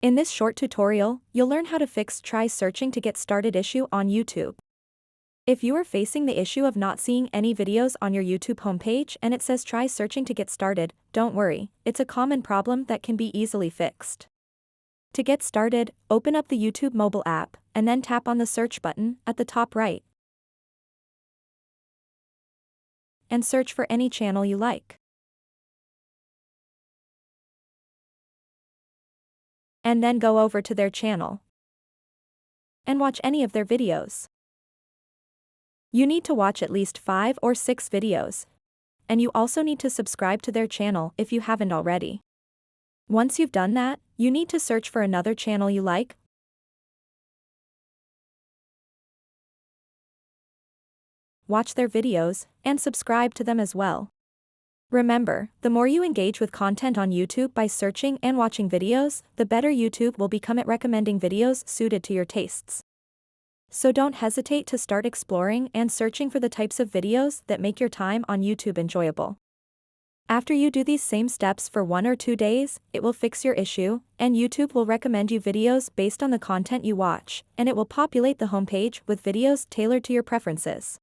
In this short tutorial, you'll learn how to fix try searching to get started issue on YouTube. If you are facing the issue of not seeing any videos on your YouTube homepage and it says try searching to get started, don't worry, it's a common problem that can be easily fixed. To get started, open up the YouTube mobile app, and then tap on the search button at the top right. And search for any channel you like. And then go over to their channel and watch any of their videos. You need to watch at least 5 or 6 videos. And you also need to subscribe to their channel if you haven't already. Once you've done that, you need to search for another channel you like. Watch their videos, and subscribe to them as well. Remember, the more you engage with content on YouTube by searching and watching videos, the better YouTube will become at recommending videos suited to your tastes. So don't hesitate to start exploring and searching for the types of videos that make your time on YouTube enjoyable. After you do these same steps for 1 or 2 days, it will fix your issue, and YouTube will recommend you videos based on the content you watch, and it will populate the homepage with videos tailored to your preferences.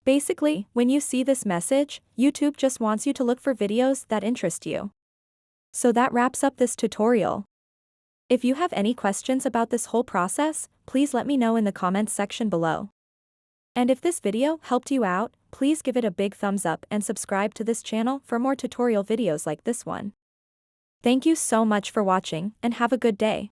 Basically, when you see this message, YouTube just wants you to look for videos that interest you. So that wraps up this tutorial. If you have any questions about this whole process, please let me know in the comments section below. And if this video helped you out, please give it a big thumbs up and subscribe to this channel for more tutorial videos like this one. Thank you so much for watching, and have a good day.